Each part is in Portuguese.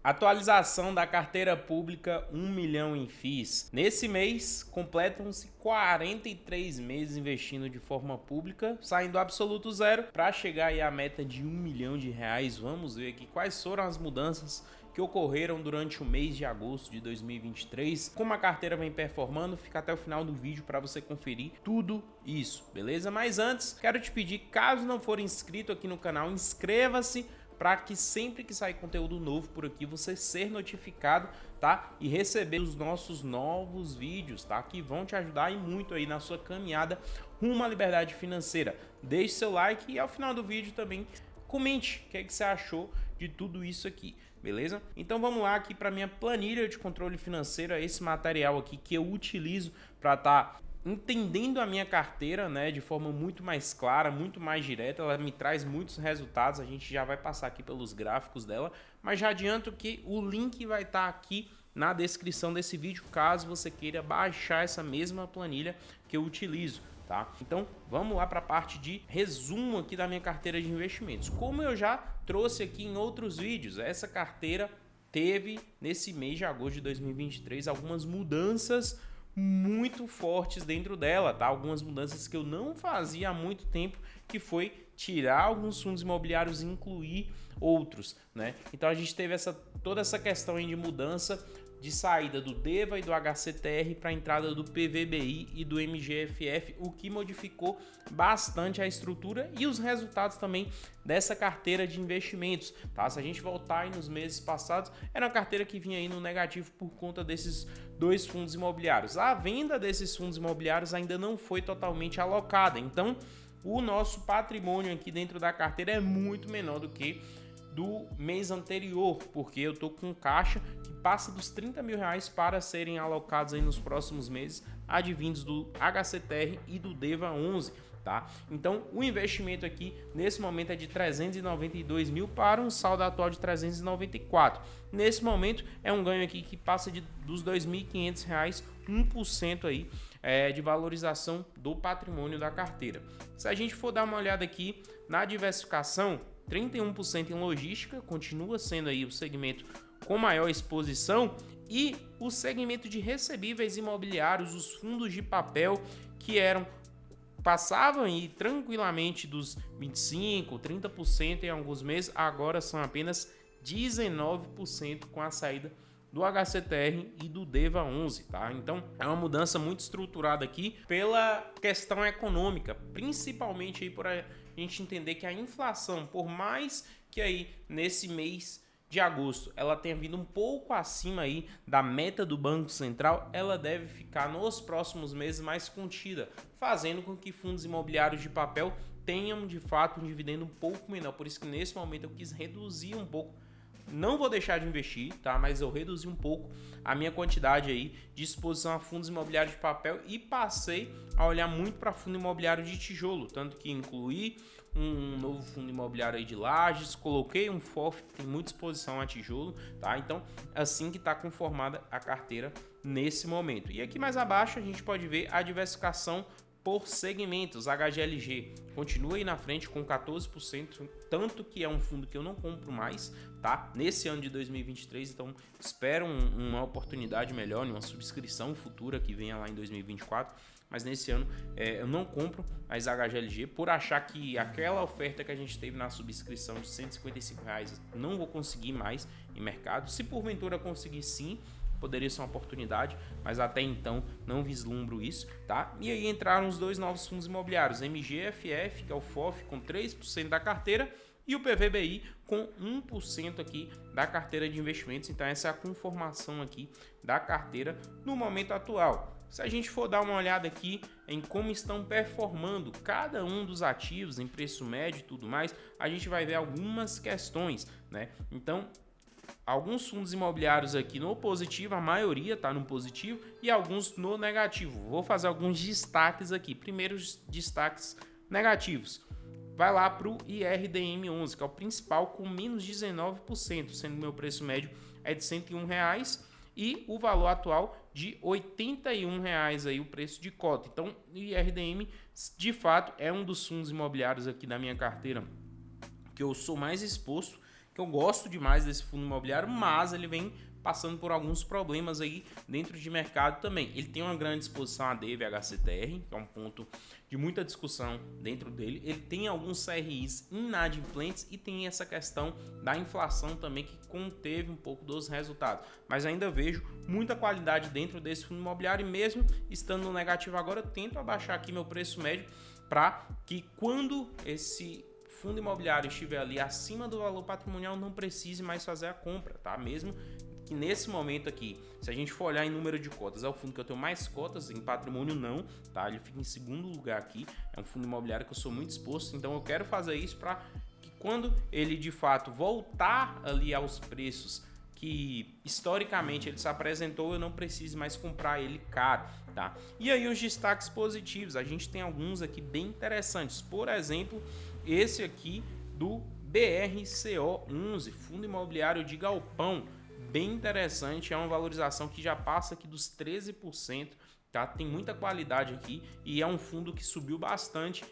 Atualização da carteira pública 1 milhão em FIIs. Nesse mês, completam-se 43 meses investindo de forma pública, saindo do absoluto zero para chegar aí à meta de 1 milhão de reais. Vamos ver aqui quais foram as mudanças que ocorreram durante o mês de agosto de 2023, como a carteira vem performando. Fica até o final do vídeo para você conferir tudo isso, beleza? Mas antes, quero te pedir, caso não for inscrito aqui no canal, inscreva-se para que sempre que sair conteúdo novo por aqui você ser notificado, tá? E receber os nossos novos vídeos, tá? Que vão te ajudar e muito aí na sua caminhada rumo à liberdade financeira. Deixe seu like e ao final do vídeo também comente o que é que você achou de tudo isso aqui, beleza? Então vamos lá aqui para minha planilha de controle financeiro, esse material aqui que eu utilizo para estar entendendo a minha carteira, né, de forma muito mais clara, muito mais direta. Ela me traz muitos resultados, a gente já vai passar aqui pelos gráficos dela, mas já adianto que o link vai estar aqui na descrição desse vídeo, caso você queira baixar essa mesma planilha que eu utilizo, tá? Então vamos lá para a parte de resumo aqui da minha carteira de investimentos. Como eu já trouxe aqui em outros vídeos, essa carteira teve nesse mês de agosto de 2023 algumas mudanças muito fortes dentro dela, tá? Algumas mudanças que eu não fazia há muito tempo, que foi tirar alguns fundos imobiliários e incluir outros, né? Então a gente teve toda essa questão aí de mudança de saída do DEVA e do HCTR para a entrada do PVBI e do MGFF, o que modificou bastante a estrutura e os resultados também dessa carteira de investimentos, tá? Se a gente voltar aí nos meses passados, era uma carteira que vinha aí no negativo por conta desses dois fundos imobiliários. A venda desses fundos imobiliários ainda não foi totalmente alocada, então o nosso patrimônio aqui dentro da carteira é muito menor do que do mês anterior, porque eu tô com caixa que passa dos 30 mil reais para serem alocados aí nos próximos meses, advindos do HCTR e do DEVA 11, tá? Então o investimento aqui nesse momento é de 392 mil para um saldo atual de 394. Nesse momento é um ganho aqui que passa dos R$ 2.500, 1% aí de valorização do patrimônio da carteira. Se a gente for dar uma olhada aqui na diversificação, 31% em logística, continua sendo aí o segmento com maior exposição, e o segmento de recebíveis imobiliários, os fundos de papel que passavam aí tranquilamente dos 25%, 30% em alguns meses, agora são apenas 19% com a saída do HCTR e do DEVA 11, tá? Então é uma mudança muito estruturada aqui pela questão econômica, principalmente aí por a gente entender que a inflação, por mais que aí nesse mês de agosto ela tenha vindo um pouco acima aí da meta do Banco Central, ela deve ficar nos próximos meses mais contida, fazendo com que fundos imobiliários de papel tenham de fato um dividendo um pouco menor. Por isso que nesse momento eu quis reduzir um pouco. Não vou deixar de investir, tá? Mas eu reduzi um pouco a minha quantidade aí de exposição a fundos imobiliários de papel e passei a olhar muito para fundo imobiliário de tijolo, tanto que incluí um novo fundo imobiliário aí de Lajes, coloquei um FOF que tem muita exposição a tijolo, tá? Então, assim que está conformada a carteira nesse momento. E aqui mais abaixo a gente pode ver a diversificação por segmentos. HGLG continua aí na frente com 14%, tanto que é um fundo que eu não compro mais, tá? Nesse ano de 2023, então espero uma oportunidade melhor, uma subscrição futura que venha lá em 2024, mas nesse ano eu não compro mais HGLG por achar que aquela oferta que a gente teve na subscrição de R$ 155 não vou conseguir mais em mercado. Se porventura conseguir, sim, poderia ser uma oportunidade, mas até então não vislumbro isso, tá? E aí entraram os dois novos fundos imobiliários, MGFF, que é o FOF, com 3% da carteira, e o PVBI com 1% aqui da carteira de investimentos. Então essa é a conformação aqui da carteira no momento atual. Se a gente for dar uma olhada aqui em como estão performando cada um dos ativos em preço médio e tudo mais, a gente vai ver algumas questões, né? Então alguns fundos imobiliários aqui no positivo, a maioria está no positivo e alguns no negativo. Vou fazer alguns destaques aqui. Primeiros destaques negativos. Vai lá para o IRDM11, que é o principal, com menos 19%, sendo que meu preço médio é de R$ 101 e o valor atual de R$ 81 aí o preço de cota. Então, o IRDM, de fato, é um dos fundos imobiliários aqui da minha carteira que eu sou mais exposto, que eu gosto demais desse fundo imobiliário, mas ele vem passando por alguns problemas aí dentro de mercado também. Ele tem uma grande exposição a DEV e HCTR, que é um ponto de muita discussão dentro dele. Ele tem alguns CRIs inadimplentes e tem essa questão da inflação também, que conteve um pouco dos resultados. Mas ainda vejo muita qualidade dentro desse fundo imobiliário, e mesmo estando no negativo agora, eu tento abaixar aqui meu preço médio para que quando esse fundo imobiliário estiver ali acima do valor patrimonial, não precise mais fazer a compra, tá? Mesmo que nesse momento aqui, se a gente for olhar em número de cotas, é o fundo que eu tenho mais cotas, em patrimônio não, tá? Ele fica em segundo lugar aqui, é um fundo imobiliário que eu sou muito exposto, então eu quero fazer isso para que quando ele de fato voltar ali aos preços que historicamente ele se apresentou, eu não preciso mais comprar ele caro, tá? E aí os destaques positivos, a gente tem alguns aqui bem interessantes, por exemplo, esse aqui do BRCO11, Fundo Imobiliário de Galpão, bem interessante, é uma valorização que já passa aqui dos 13%, tá? Tem muita qualidade aqui e é um fundo que subiu bastante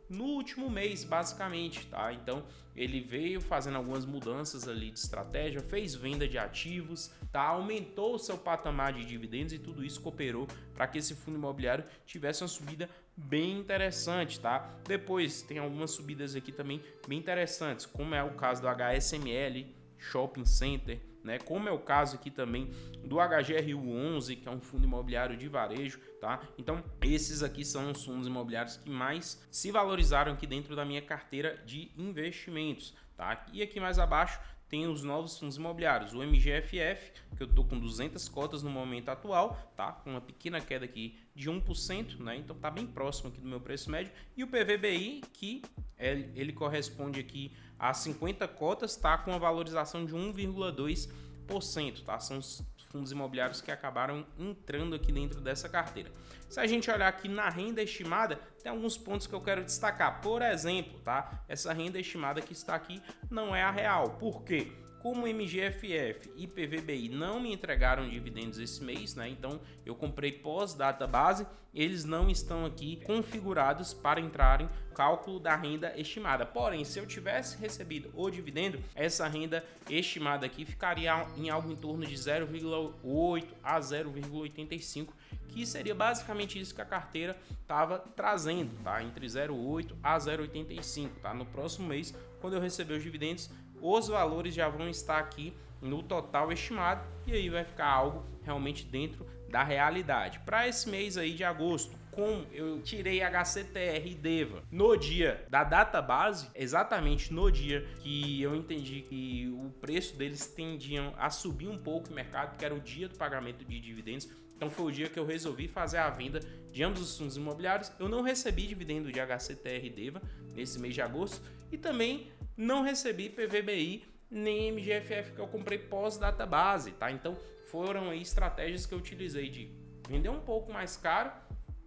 no último mês, basicamente, tá? Então, ele veio fazendo algumas mudanças ali de estratégia, fez venda de ativos, tá? Aumentou o seu patamar de dividendos e tudo isso cooperou para que esse fundo imobiliário tivesse uma subida bem interessante, tá? Depois tem algumas subidas aqui também bem interessantes, como é o caso do HSML Shopping Center, né? Como é o caso aqui também do HGRU11, que é um fundo imobiliário de varejo, tá? Então, esses aqui são os fundos imobiliários que mais se valorizaram aqui dentro da minha carteira de investimentos, tá? E aqui mais abaixo tem os novos fundos imobiliários, o MGFF, que eu tô com 200 cotas no momento atual, tá? Com uma pequena queda aqui de 1%, né? Então tá bem próximo aqui do meu preço médio, e o PVBI, que ele corresponde aqui a 50 cotas, tá? Com uma valorização de 1,2%, tá? São os fundos imobiliários que acabaram entrando aqui dentro dessa carteira. Se a gente olhar aqui na renda estimada, tem alguns pontos que eu quero destacar. Por exemplo, tá? Essa renda estimada que está aqui não é a real. Por quê? Como MGFF e PVBI não me entregaram dividendos esse mês, né? Então eu comprei pós-data base, eles não estão aqui configurados para entrarem no cálculo da renda estimada. Porém, se eu tivesse recebido o dividendo, essa renda estimada aqui ficaria em algo em torno de 0,8 a 0,85, que seria basicamente isso que a carteira estava trazendo, tá? Entre 0,8 a 0,85, tá? No próximo mês, quando eu receber os dividendos, os valores já vão estar aqui no total estimado, e aí vai ficar algo realmente dentro da realidade. Para esse mês aí de agosto, como eu tirei HCTR e DEVA no dia da data base, exatamente no dia que eu entendi que o preço deles tendiam a subir um pouco no mercado, que era o dia do pagamento de dividendos, então foi o dia que eu resolvi fazer a venda de ambos os fundos imobiliários. Eu não recebi dividendo de HCTR e DEVA nesse mês de agosto, e também não recebi PVBI nem MGFF, que eu comprei pós-data base, tá? Então foram aí estratégias que eu utilizei de vender um pouco mais caro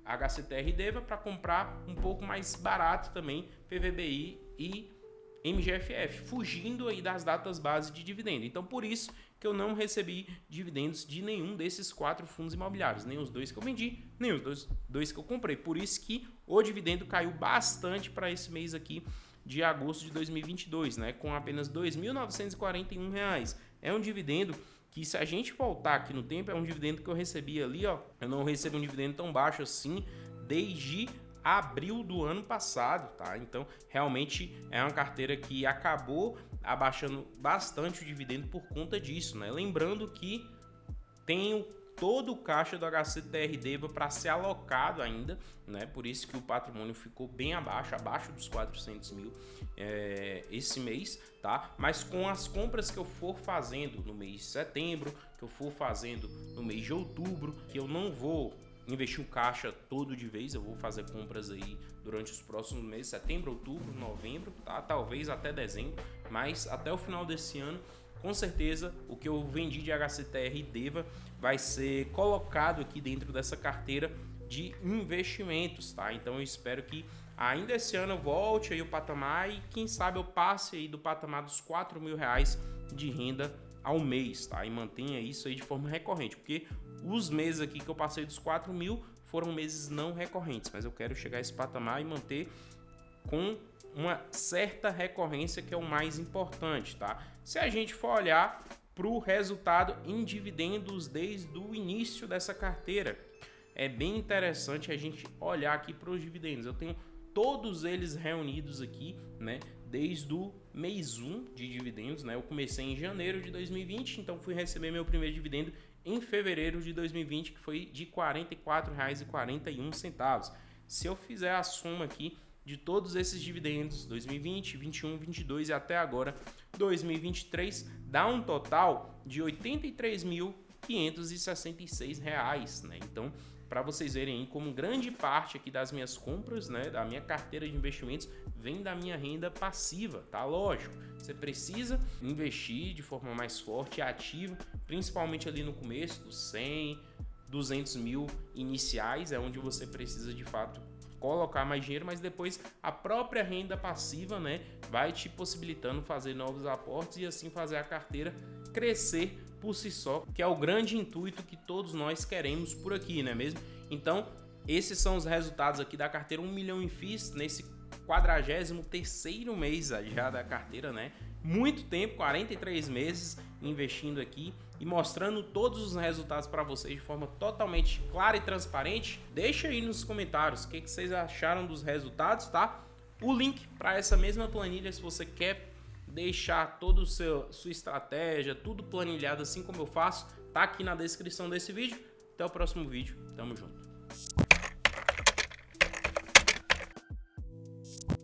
HCTR e DEVA para comprar um pouco mais barato também PVBI e MGFF, fugindo aí das datas base de dividendo. Então por isso que eu não recebi dividendos de nenhum desses 4 fundos imobiliários, nem os 2 que eu vendi, nem os dois que eu comprei. Por isso que o dividendo caiu bastante para esse mês aqui de agosto de 2022, né, com apenas R$ 2.941. É um dividendo que, se a gente voltar aqui no tempo, é um dividendo que eu recebi ali, ó, eu não recebo um dividendo tão baixo assim desde abril do ano passado, tá? Então, realmente é uma carteira que acabou abaixando bastante o dividendo por conta disso, né? Lembrando que tenho todo o caixa do HCTR DEVA para ser alocado ainda, né? Por isso que o patrimônio ficou bem abaixo dos 400 mil esse mês, tá? Mas com as compras que eu for fazendo no mês de setembro, que eu for fazendo no mês de outubro, que eu não vou investir o caixa todo de vez, eu vou fazer compras aí durante os próximos meses, setembro, outubro, novembro, tá? Talvez até dezembro, mas até o final desse ano, com certeza, o que eu vendi de HCTR e DEVA vai ser colocado aqui dentro dessa carteira de investimentos, tá? Então eu espero que ainda esse ano eu volte aí o patamar e quem sabe eu passe aí do patamar dos R$4.000 de renda ao mês, tá? E mantenha isso aí de forma recorrente, porque os meses aqui que eu passei dos 4 mil foram meses não recorrentes, mas eu quero chegar a esse patamar e manter com uma certa recorrência, que é o mais importante, tá? Se a gente for olhar para o resultado em dividendos desde o início dessa carteira, é bem interessante a gente olhar aqui para os dividendos. Eu tenho todos eles reunidos aqui, né? Desde o mês 1 de dividendos, né? Eu comecei em janeiro de 2020, então fui receber meu primeiro dividendo em fevereiro de 2020, que foi de R$ 44,41. Se eu fizer a soma aqui de todos esses dividendos, 2020, 21, 22 e até agora 2023, dá um total de R$ 83.566, né? Então, para vocês verem aí como grande parte aqui das minhas compras, né, da minha carteira de investimentos, vem da minha renda passiva, tá? Lógico, você precisa investir de forma mais forte e ativa, principalmente ali no começo, dos 100, 200 mil iniciais, é onde você precisa de fato colocar mais dinheiro, mas depois a própria renda passiva, né, vai te possibilitando fazer novos aportes e assim fazer a carteira crescer por si só, que é o grande intuito que todos nós queremos por aqui, não é mesmo? Então, esses são os resultados aqui da carteira 1 milhão em FIIs, nesse 43º mês já da carteira, né? Muito tempo, 43 meses investindo aqui e mostrando todos os resultados para vocês de forma totalmente clara e transparente. Deixa aí nos comentários o que vocês acharam dos resultados, tá? O link para essa mesma planilha, se você quer deixar toda a sua estratégia, tudo planilhado assim como eu faço, tá aqui na descrição desse vídeo. Até o próximo vídeo, tamo junto.